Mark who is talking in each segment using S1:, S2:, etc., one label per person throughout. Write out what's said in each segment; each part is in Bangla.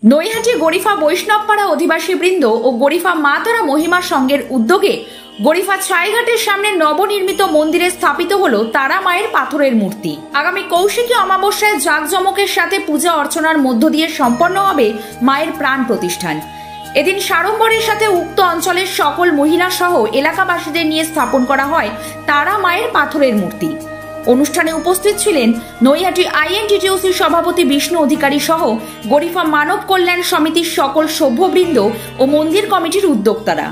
S1: নৈহাটি গরিফা বৈষ্ণবপাড়া অধিবাসীবৃন্দ ও গরিফা মা তারা মহিমা সংঘের উদ্যোগে গরিফা ছাইঘাটের সামনে নবনির্মিত মন্দিরে স্থাপিত হলো তারা মায়ের পাথরের মূর্তি। আগামী কৌশিকী অমাবস্যায় জাঁকজমকের সাথে পূজা অর্চনার মধ্য দিয়ে সম্পন্ন হবে মায়ের প্রাণ প্রতিষ্ঠান। এদিন সাড়ম্বরের সাথে উক্ত অঞ্চলের সকল মহিলা সহ এলাকাবাসীদের নিয়ে স্থাপন করা হয় তারা মায়ের পাথরের মূর্তি। অনুষ্ঠানে উপস্থিত ছিলেন নৈহাটি আইএনটিটিউসি সভাপতি বিষ্ণু অধিকারী সহ গরিফা মানব কল্যাণ সমিতির সকল সভ্যবৃন্দ ও মন্দির কমিটির উদ্যোক্তারা।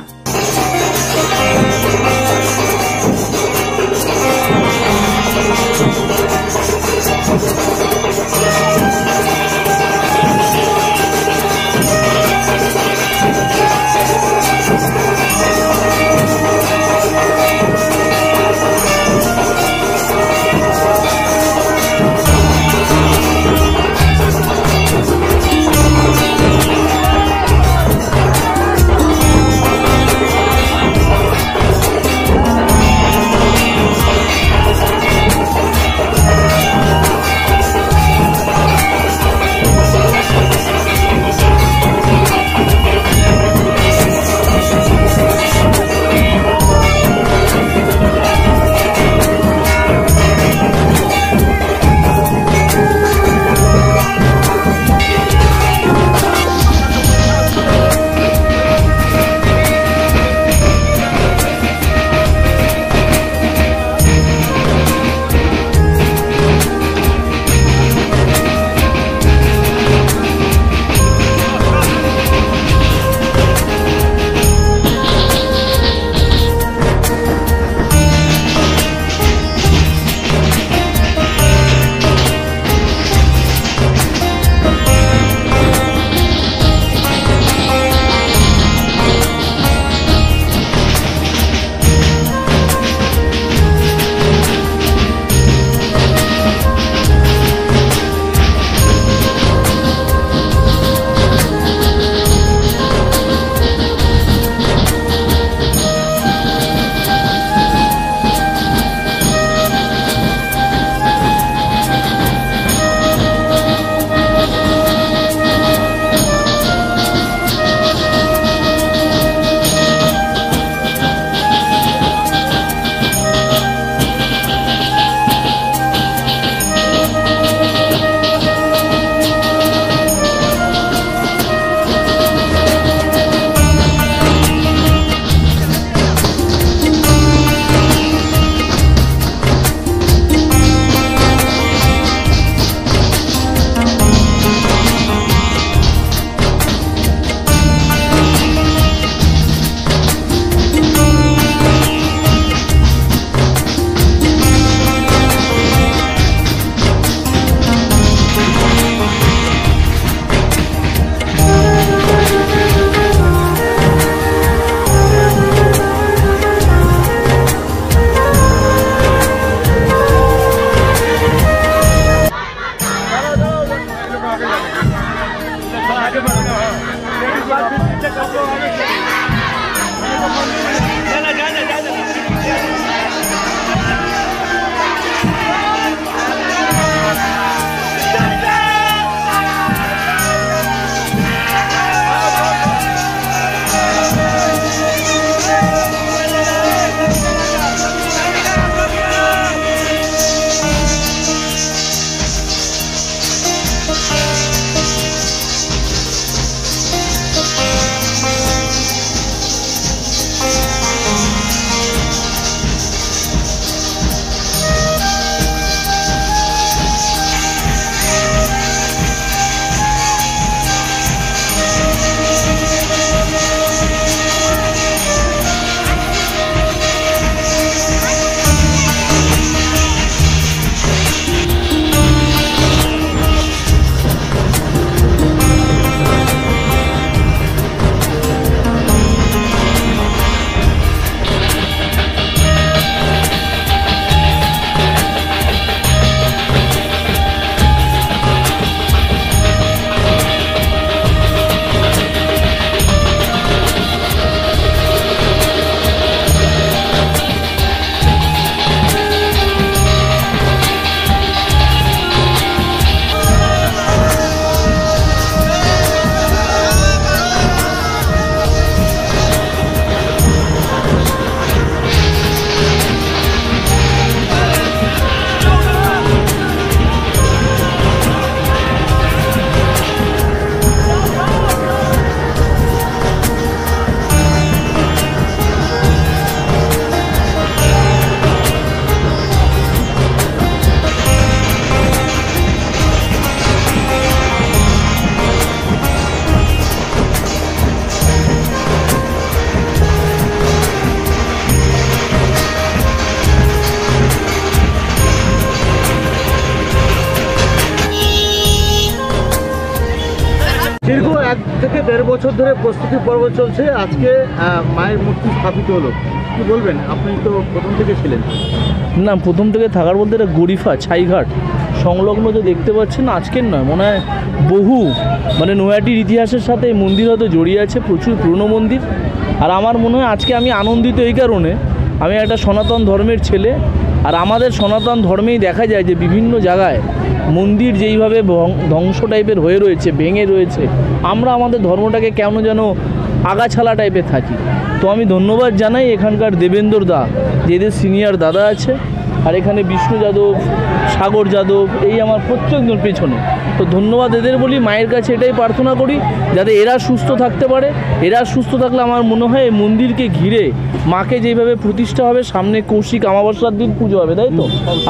S2: দীর্ঘ 1 থেকে 1.5 বছর ধরে প্রস্তুতি পর্ব চলছে, আজকে মায়ের মূর্তি স্থাপিত হলো, কি বলবেন? আপনি তো প্রথম থেকে ছিলেন।
S3: না, প্রথম থেকে থাকার বলতে এটা গরিফা ছাইঘাট সংলগ্ন যে দেখতে পাচ্ছেন, আজকের নয়, মনে হয় বহু নৈহাটির ইতিহাসের সাথে এই মন্দির হয়তো জড়িয়ে আছে, প্রচুর পুরনো মন্দির। আর আমার মনে হয় আজকে আমি আনন্দিত এই কারণে, আমি একটা সনাতন ধর্মের ছেলে, আর আমাদের সনাতন ধর্মেই দেখা যায় যে বিভিন্ন জায়গায় মন্দির যেইভাবে ধ্বংস টাইপের হয়ে রয়েছে, ভেঙে রয়েছে, আমরা আমাদের ধর্মটাকে কেন যেন আগাছালা টাইপের থাকি। তো আমি ধন্যবাদ জানাই এখানকার দেবেন্দর দা, যে এদের সিনিয়র দাদা আছে, আর এখানে বিষ্ণু যাদব, সাগর যাদব, এই আমার প্রত্যেকজন পেছনে। তো ধন্যবাদ এদের বলি, মায়ের কাছে এটাই প্রার্থনা করি যাতে এরা সুস্থ থাকতে পারে। এরা সুস্থ থাকলে আমার মনে হয় এই মন্দিরকে ঘিরে মাকে যেভাবে প্রতিষ্ঠা হবে, সামনে কৌশিক অমাবস্যার দিন পুজো হবে, তাই তো?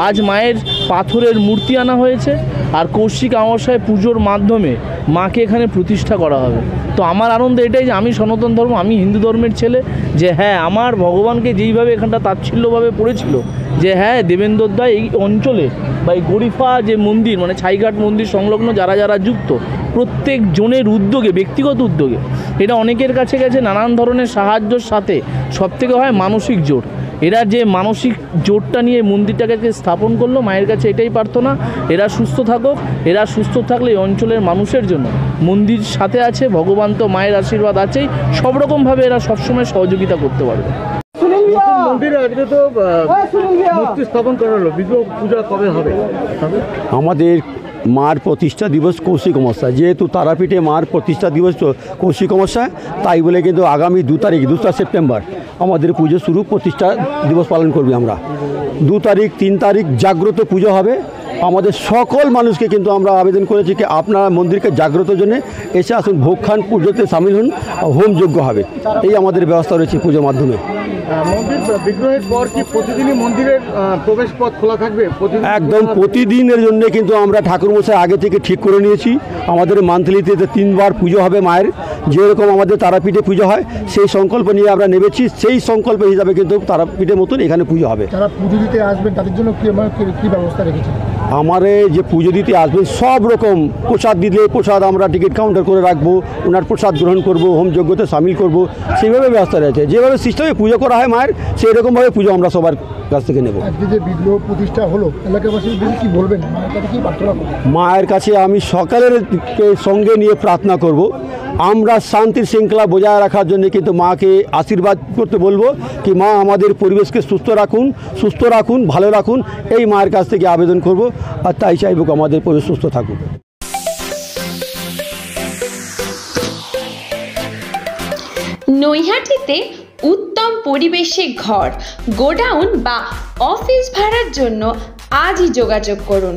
S3: আজ মায়ের পাথরের মূর্তি আনা হয়েছে, আর কৌশিক অমাবস্যায় পুজোর মাধ্যমে মাকে এখানে প্রতিষ্ঠা করা হবে। তো আমার আনন্দ এটাই যে আমি সনাতন ধর্ম, আমি হিন্দু ধর্মের ছেলে, যে হ্যাঁ, আমার ভগবানকে যেইভাবে এখানটা তাচ্ছিল্যভাবে পড়েছিল, যে হ্যাঁ, দেবেন্দর দা এই অঞ্চলে বা এই গরিফা যে মন্দির, ছাইঘাট মন্দির সংলগ্ন যারা যারা যুক্ত, প্রত্যেক জনের উদ্যোগে, ব্যক্তিগত উদ্যোগে, এটা অনেকের কাছে গেছে নানান ধরনের সাহায্যর সাথে, সবথেকে হয় মানসিক জোর। এরা যে মানসিক জোরটা নিয়ে মন্দিরটাকে স্থাপন করলো, মায়ের কাছে এটাই প্রার্থনা এরা সুস্থ থাকুক। এরা সুস্থ থাকলে এই অঞ্চলের মানুষের জন্য মন্দির সাথে আছে, ভগবান তো মায়ের আশীর্বাদ আছেই, সব রকমভাবে এরা সবসময় সহযোগিতা করতে পারবে।
S2: মন্দিরে আজকে তো মূর্তি স্থাপন করা হলো, বিগ্রহ পূজা কবে হবে?
S4: আমাদের মার প্রতিষ্ঠা দিবস কৌশিক অমাবস্যা, যেহেতু তারাপীঠে মার প্রতিষ্ঠা দিবস কৌশিক অমাবস্যা, তাই বলে কিন্তু আগামী 2 তারিখ 2 সেপ্টেম্বর আমাদের পুজো শুরু, প্রতিষ্ঠা দিবস পালন করবি আমরা। 2 তারিখ 3 তারিখ জাগ্রত পুজো হবে। আমাদের সকল মানুষকে কিন্তু আমরা আবেদন করেছি কি আপনারা মন্দিরকে জাগ্রত জন্য এসে আসুন, ভোগ খান, পুজোতে সামিল হন, হোম যজ্ঞ হবে, এই আমাদের ব্যবস্থা রয়েছে পুজোর মাধ্যমে।
S2: মন্দির বিগ্রহের পর কি প্রতিদিনই মন্দিরের প্রবেশ পথ খোলা থাকবে?
S4: একদম প্রতিদিনের জন্য কিন্তু আমরা ঠাকুরমশাই আগে থেকে ঠিক করে নিয়েছি। আমাদের মান্থলিতে 3 বার পুজো হবে মায়ের, যেরকম আমাদের তারাপীঠে পুজো হয়, সেই সংকল্প নিয়ে আমরা নেমেছি। সেই সংকল্প হিসাবে কিন্তু তারাপীঠের মতন এখানে পুজো হবে।
S5: যারা পুজো দিতে আসবেন তাদের জন্য কি ব্যবস্থা রেখেছেন?
S4: আমারে যে পুজো দিতে আসবেন সব রকম প্রসাদ দিলে, প্রসাদ আমরা টিকিট কাউন্টার করে রাখবো, ওনার প্রসাদ গ্রহণ করব, হোম যজ্ঞতে সামিল করব, সেইভাবে ব্যবস্থা রয়েছে। যেভাবে সিস্টেমে পুজো করা হয় মায়ের, সেই রকমভাবে পুজো আমরা সবার কাছ থেকে নেব।
S5: আজকে যে বিগ্রহ প্রতিষ্ঠা হলো, এলাকাবাসীর কি বলবেন? মায়ের কাছে কি প্রার্থনা করবেন?
S4: মায়ের কাছে আমি সকালের সঙ্গে নিয়ে প্রার্থনা করব, আমরা শান্তির শৃঙ্খলা বজায় রাখার জন্য কিন্তু মাকে আশীর্বাদ করতে বলবো কি মা আমাদের পরিবেশকে সুস্থ রাখুন, ভালো রাখুন, এই মায়ের কাছ থেকে আবেদন করব। আর তাই চাইব আমাদের পরিবেশ সুস্থ থাকুক।
S6: নৈহাটিতে উত্তম পরিবেশে ঘর, গোডাউন বা অফিস ভাড়ার জন্য আজই যোগাযোগ করুন।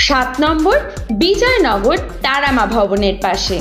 S6: 7 নম্বর বিজয়নগর তারামা ভবনের পাশে।